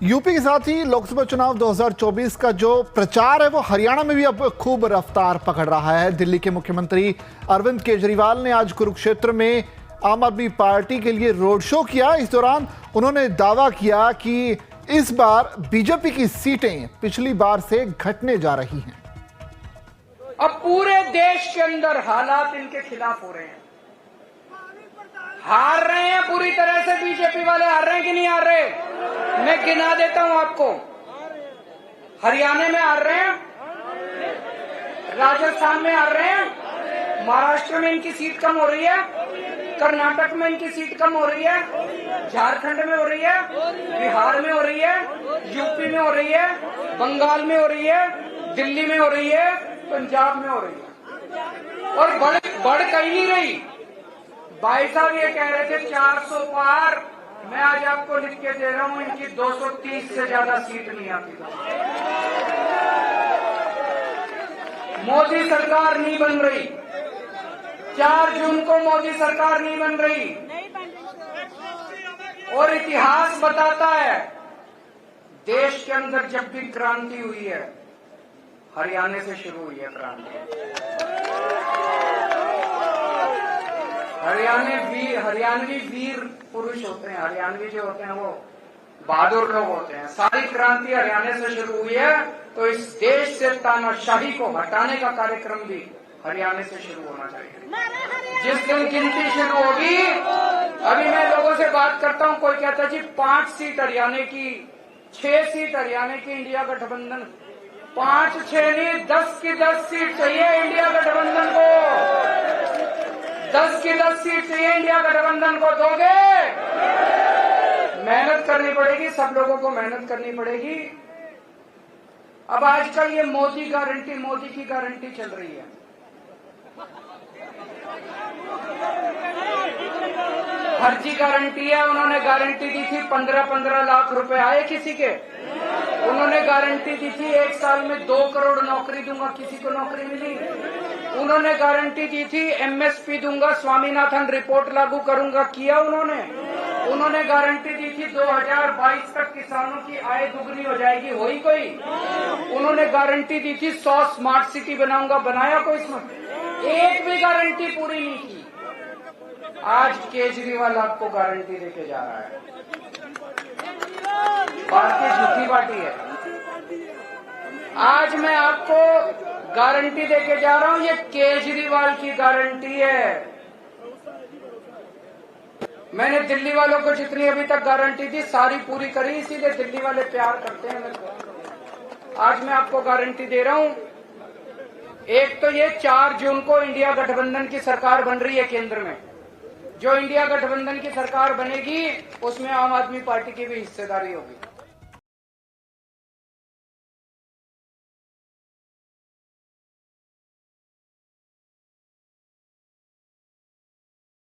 UP के साथ ही लोकसभा चुनाव 2024 का जो प्रचार है वो हरियाणा में भी अब खूब रफ्तार पकड़ रहा है। दिल्ली के मुख्यमंत्री अरविंद केजरीवाल ने आज कुरुक्षेत्र में आम आदमी पार्टी के लिए रोड शो किया। इस दौरान उन्होंने दावा किया कि इस बार बीजेपी की सीटें पिछली बार से घटने जा रही हैं। अब पूरे देश के अंदर हालात इनके खिलाफ हो रहे हैं, हार रहे हैं पूरी तरह से। बीजेपी वाले हार रहे हैं कि नहीं हार रहे? मैं गिना देता हूं आपको। हरियाणा में हार रहे हैं, राजस्थान में हार रहे हैं, महाराष्ट्र में इनकी सीट कम हो रही है, कर्नाटक में इनकी सीट कम हो रही है, झारखंड में हो रही है, बिहार में हो रही है, यूपी में हो रही है, बंगाल में हो रही है, दिल्ली में हो रही है, पंजाब में हो रही है। और बढ़ कहीं नहीं रही। भाई साहब ये कह रहे थे 400 पार, मैं आज आपको लिख के दे रहा हूं इनकी 230 से ज्यादा सीट नहीं आती। मोदी सरकार नहीं बन रही। 4 जून को मोदी सरकार नहीं बन रही। और इतिहास बताता है देश के अंदर जब भी क्रांति हुई है हरियाणा से शुरू हुई है क्रांति। हरियाणवी वीर पुरुष होते हैं, हरियाणवी जो होते हैं वो बहादुर लोग होते हैं। सारी क्रांति हरियाणा से शुरू हुई है, तो इस देश से तानाशाही को हटाने का कार्यक्रम भी हरियाणा से शुरू होना चाहिए। जिस दिन गिनती शुरू होगी, अभी मैं लोगों से बात करता हूं, कोई कहता जी 5 सीट हरियाणा की, 6 सीट हरियाणा की इंडिया गठबंधन। 5 6 नहीं, 10 की 10 सीट चाहिए इंडिया गठबंधन को। 10 की 10 सीट चाहिए इंडिया गठबंधन को। दोगे? मेहनत करनी पड़ेगी, सब लोगों को मेहनत करनी पड़ेगी। अब आजकल ये मोदी की गारंटी चल रही है। फर्जी गारंटी है। उन्होंने गारंटी दी थी 15-15 लाख रुपए आए किसी के। उन्होंने गारंटी दी थी 1 साल में 2 करोड़ नौकरी दूंगा, किसी को नौकरी मिली? उन्होंने गारंटी दी थी एमएसपी दूंगा, स्वामीनाथन रिपोर्ट लागू करूंगा, किया उन्होंने? उन्होंने गारंटी दी थी 2022 तक किसानों की आय दुगनी हो जाएगी, हुई कोई? उन्होंने गारंटी दी थी 100 स्मार्ट सिटी बनाऊंगा, बनाया कोई? एक भी गारंटी पूरी नहीं की। आज केजरीवाल आपको गारंटी देके जा रहा है। पार्टी झूठी पार्टी है। आज मैं आपको गारंटी देके जा रहा हूं, ये केजरीवाल की गारंटी है। मैंने दिल्ली वालों को जितनी अभी तक गारंटी दी सारी पूरी करी, इसीलिए दिल्ली वाले प्यार करते हैं मेरे को। आज मैं आपको गारंटी दे रहा हूं, एक तो ये 4 जून को इंडिया गठबंधन की सरकार बन रही है केंद्र में। जो इंडिया गठबंधन की सरकार बनेगी उसमें आम आदमी पार्टी की भी हिस्सेदारी होगी।